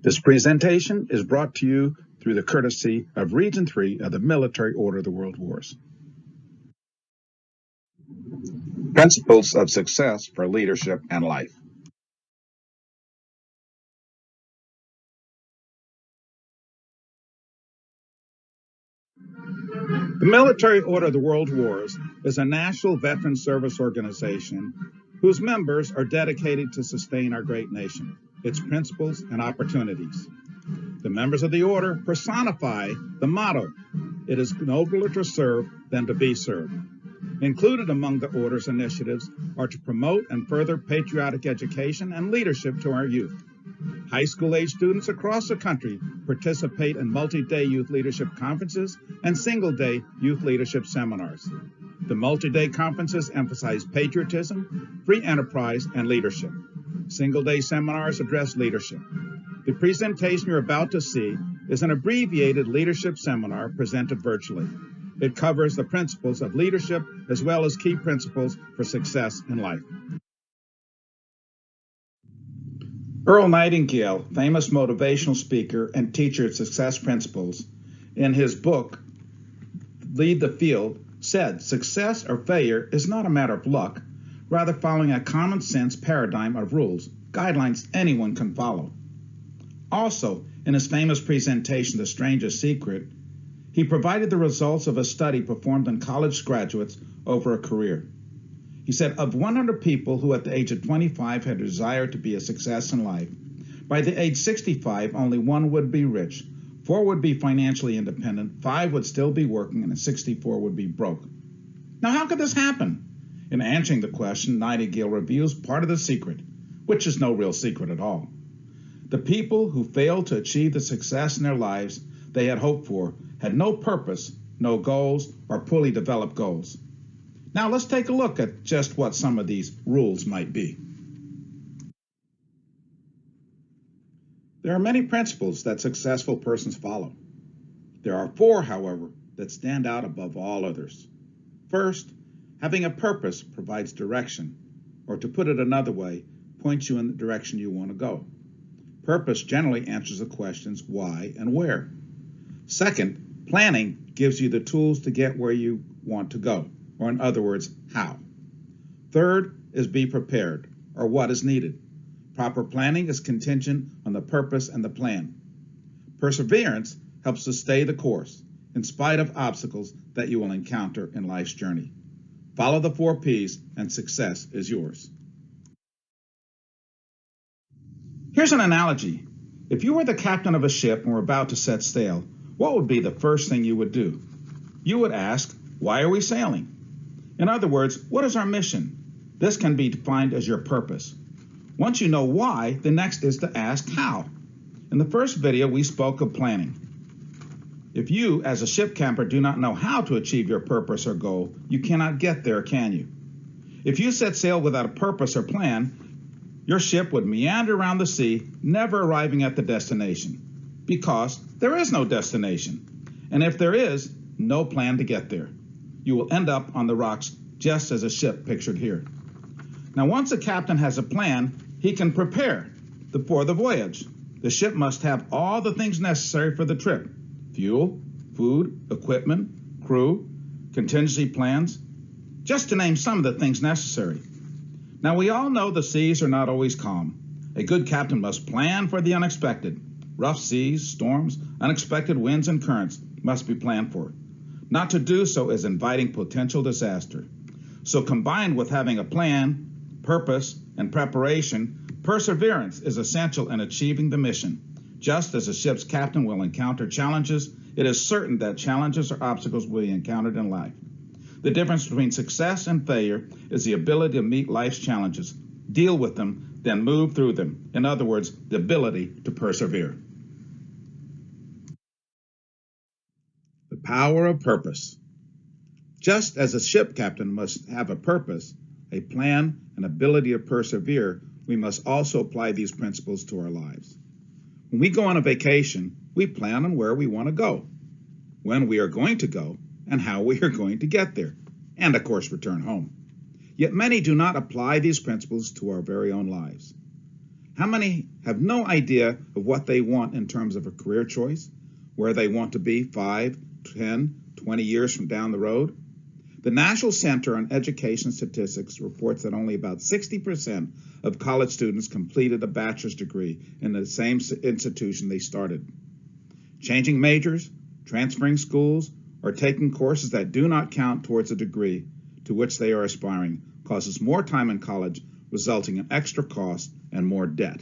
This presentation is brought to you through the courtesy of Region 3 of the Military Order of the World Wars. Principles of Success for Leadership and Life. The Military Order of the World Wars is a national veteran service organization whose members are dedicated to sustain our great nation, its principles and opportunities. The members of the order personify the motto, "It is nobler to serve than to be served." Included among the order's initiatives are to promote and further patriotic education and leadership to our youth. High school-age students across the country participate in multi-day youth leadership conferences and single-day youth leadership seminars. The multi-day conferences emphasize patriotism, free enterprise, and leadership. Single-day seminars address leadership. The presentation you're about to see is an abbreviated leadership seminar presented virtually. It covers the principles of leadership as well as key principles for success in life. Earl Nightingale, famous motivational speaker and teacher of success principles, in his book, Lead the Field, said success or failure is not a matter of luck, rather following a common sense paradigm of rules, guidelines anyone can follow. Also, in his famous presentation, The Stranger's Secret, he provided the results of a study performed on college graduates over a career. He said, of 100 people who at the age of 25 had a desire to be a success in life, by the age 65, only one would be rich, 4 would be financially independent, 5 would still be working, and 64 would be broke. Now, how could this happen? In answering the question, Nightingale reveals part of the secret, which is no real secret at all. The people who failed to achieve the success in their lives they had hoped for had no purpose, no goals, or poorly developed goals. Now let's take a look at just what some of these rules might be. There are many principles that successful persons follow. There are 4, however, that stand out above all others. First, having a purpose provides direction, or to put it another way, points you in the direction you want to go. Purpose generally answers the questions why and where. Second, planning gives you the tools to get where you want to go, or in other words, how. Third is be prepared, or what is needed. Proper planning is contingent on the purpose and the plan. Perseverance helps to stay the course, in spite of obstacles that you will encounter in life's journey. Follow the 4 P's and success is yours. Here's an analogy. If you were the captain of a ship and were about to set sail, what would be the first thing you would do? You would ask, why are we sailing? In other words, what is our mission? This can be defined as your purpose. Once you know why, the next is to ask how. In the first video, we spoke of planning. If you, as a ship captain, do not know how to achieve your purpose or goal, you cannot get there, can you? If you set sail without a purpose or plan, your ship would meander around the sea, never arriving at the destination, because there is no destination. And if there is, no plan to get there. You will end up on the rocks just as a ship pictured here. Now, once a captain has a plan, he can prepare for the voyage. The ship must have all the things necessary for the trip: fuel, food, equipment, crew, contingency plans, just to name some of the things necessary. Now, we all know the seas are not always calm. A good captain must plan for the unexpected. Rough seas, storms, unexpected winds and currents must be planned for. Not to do so is inviting potential disaster. So combined with having a plan, purpose, and preparation, perseverance is essential in achieving the mission. Just as a ship's captain will encounter challenges, it is certain that challenges or obstacles will be encountered in life. The difference between success and failure is the ability to meet life's challenges, deal with them, then move through them. In other words, the ability to persevere. The power of purpose. Just as a ship captain must have a purpose, a plan, and ability to persevere, we must also apply these principles to our lives. When we go on a vacation, we plan on where we want to go, when we are going to go, and how we are going to get there, and of course return home. Yet many do not apply these principles to our very own lives. How many have no idea of what they want in terms of a career choice, where they want to be 5, 10, 20 years from down the road? The National Center on Education Statistics reports that only about 60% of college students completed a bachelor's degree in the same institution they started. Changing majors, transferring schools, or taking courses that do not count towards a degree to which they are aspiring causes more time in college, resulting in extra costs and more debt.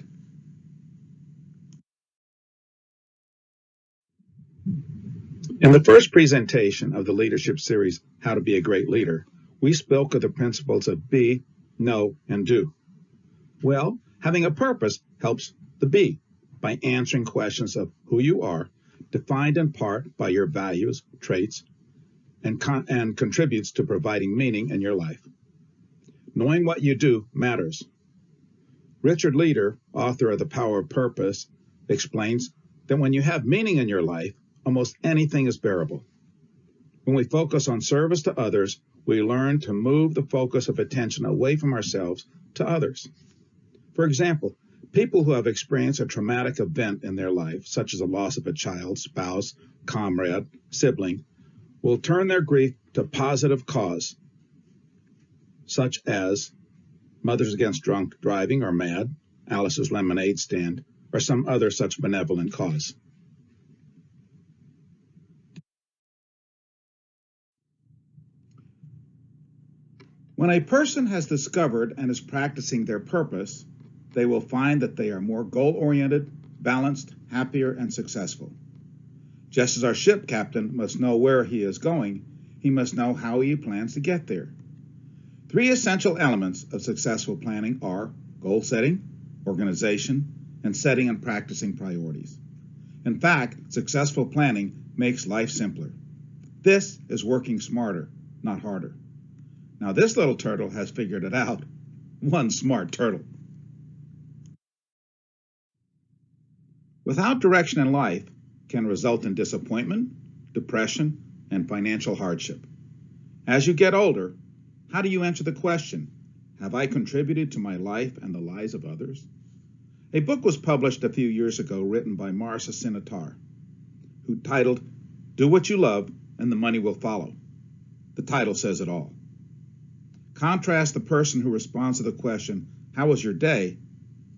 In the first presentation of the leadership series, How to Be a Great Leader, we spoke of the principles of be, know, and do. Well, having a purpose helps the be by answering questions of who you are, defined in part by your values, traits, and contributes to providing meaning in your life. Knowing what you do matters. Richard Leder, author of The Power of Purpose, explains that when you have meaning in your life, almost anything is bearable. When we focus on service to others, we learn to move the focus of attention away from ourselves to others. For example, people who have experienced a traumatic event in their life, such as the loss of a child, spouse, comrade, sibling, will turn their grief to positive cause, such as Mothers Against Drunk Driving or MAD, Alice's Lemonade Stand, or some other such benevolent cause. When a person has discovered and is practicing their purpose, they will find that they are more goal-oriented, balanced, happier, and successful. Just as our ship captain must know where he is going, he must know how he plans to get there. 3 essential elements of successful planning are goal setting, organization, and setting and practicing priorities. In fact, successful planning makes life simpler. This is working smarter, not harder. Now this little turtle has figured it out. One smart turtle. Without direction in life can result in disappointment, depression, and financial hardship. As you get older, how do you answer the question, have I contributed to my life and the lives of others? A book was published a few years ago written by Marcia Sinatar, who titled, Do What You Love and the Money Will Follow. The title says it all. Contrast the person who responds to the question, how was your day,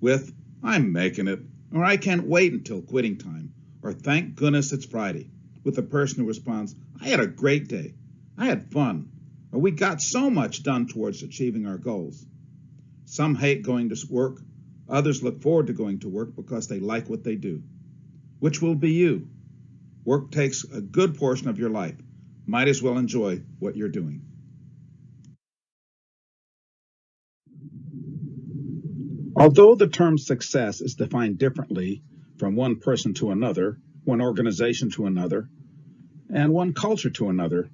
with, I'm making it, or I can't wait until quitting time, or thank goodness it's Friday, with the person who responds, I had a great day, I had fun, or we got so much done towards achieving our goals. Some hate going to work, others look forward to going to work because they like what they do. Which will be you? Work takes a good portion of your life. Might as well enjoy what you're doing. Although the term success is defined differently from one person to another, one organization to another, and one culture to another,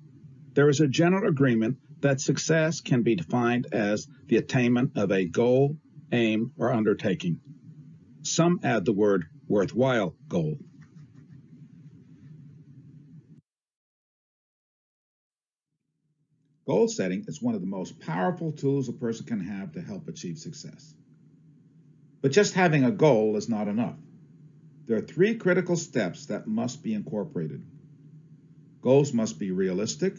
there is a general agreement that success can be defined as the attainment of a goal, aim, or undertaking. Some add the word worthwhile goal. Goal setting is one of the most powerful tools a person can have to help achieve success. But just having a goal is not enough. There are 3 critical steps that must be incorporated. Goals must be realistic,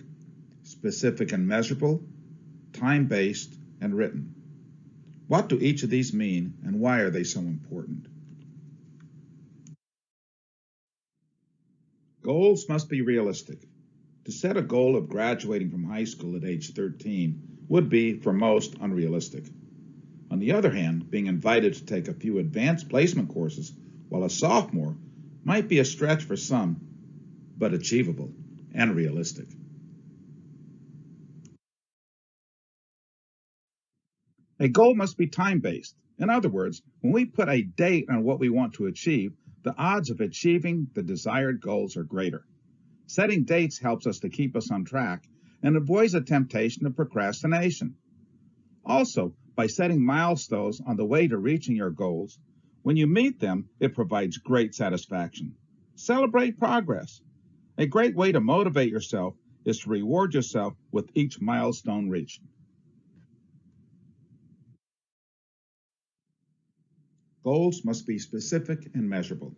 specific and measurable, time-based, and written. What do each of these mean, and why are they so important? Goals must be realistic. To set a goal of graduating from high school at age 13 would be, for most, unrealistic. On the other hand, being invited to take a few advanced placement courses while a sophomore might be a stretch for some, but achievable and realistic. A goal must be time-based. In other words, when we put a date on what we want to achieve, the odds of achieving the desired goals are greater. Setting dates helps us to keep us on track and avoids the temptation of procrastination. Also, by setting milestones on the way to reaching your goals, when you meet them, it provides great satisfaction. Celebrate progress. A great way to motivate yourself is to reward yourself with each milestone reached. Goals must be specific and measurable.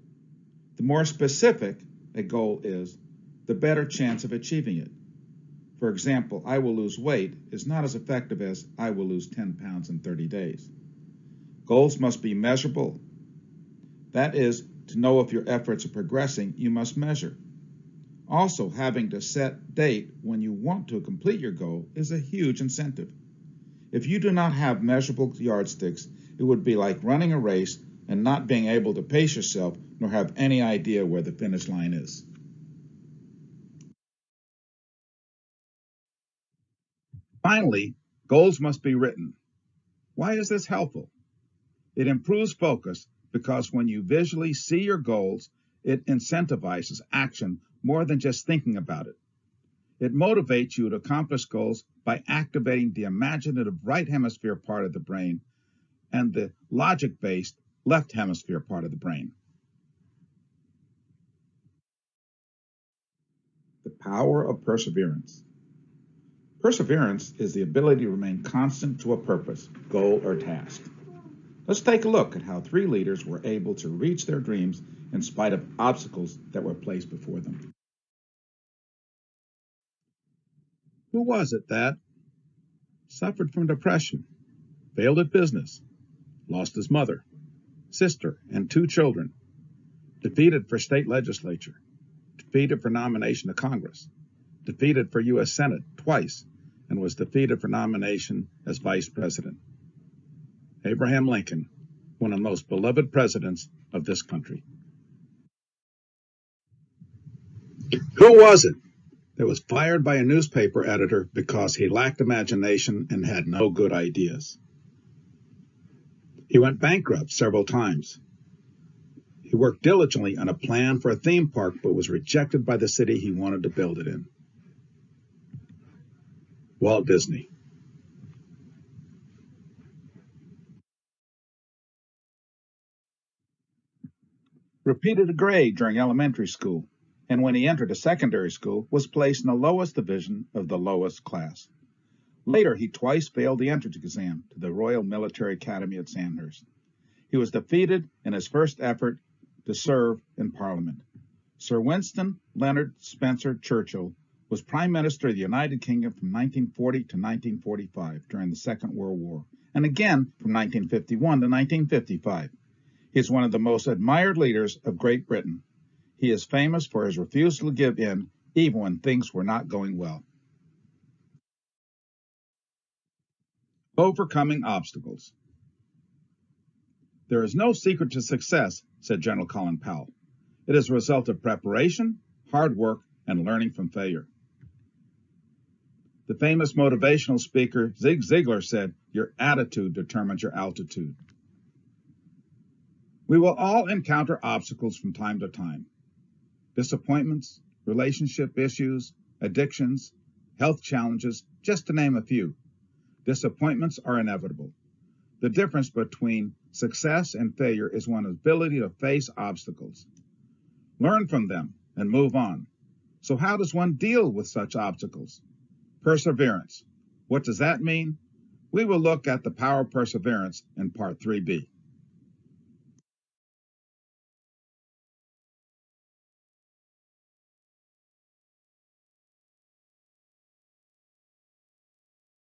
The more specific a goal is, the better chance of achieving it. For example, I will lose weight is not as effective as I will lose 10 pounds in 30 days. Goals must be measurable. That is, to know if your efforts are progressing, you must measure. Also, having to set date when you want to complete your goal is a huge incentive. If you do not have measurable yardsticks, it would be like running a race and not being able to pace yourself nor have any idea where the finish line is. Finally, goals must be written. Why is this helpful? It improves focus because when you visually see your goals, it incentivizes action more than just thinking about it. It motivates you to accomplish goals by activating the imaginative right hemisphere part of the brain and the logic-based left hemisphere part of the brain. The power of perseverance. Perseverance is the ability to remain constant to a purpose, goal, or task. Let's take a look at how 3 leaders were able to reach their dreams in spite of obstacles that were placed before them. Who was it that suffered from depression, failed at business, lost his mother, sister, and 2 children, defeated for state legislature, defeated for nomination to Congress, defeated for U.S. Senate twice, and was defeated for nomination as vice president? Abraham Lincoln, one of the most beloved presidents of this country. Who was it that was fired by a newspaper editor because he lacked imagination and had no good ideas? He went bankrupt several times. He worked diligently on a plan for a theme park but was rejected by the city he wanted to build it in. Walt Disney. Repeated a grade during elementary school, and when he entered a secondary school, was placed in the lowest division of the lowest class. Later, he twice failed the entrance exam to the Royal Military Academy at Sandhurst. He was defeated in his first effort to serve in Parliament. Sir Winston Leonard Spencer Churchill was Prime Minister of the United Kingdom from 1940 to 1945 during the Second World War, and again from 1951 to 1955. He is one of the most admired leaders of Great Britain. He is famous for his refusal to give in even when things were not going well. Overcoming obstacles. There is no secret to success, said General Colin Powell. It is a result of preparation, hard work, and learning from failure. The famous motivational speaker Zig Ziglar said, "Your attitude determines your altitude." We will all encounter obstacles from time to time. Disappointments, relationship issues, addictions, health challenges, just to name a few. Disappointments are inevitable. The difference between success and failure is one's ability to face obstacles, learn from them, and move on. So how does one deal with such obstacles? Perseverance. What does that mean? We will look at the power of perseverance in Part 3B.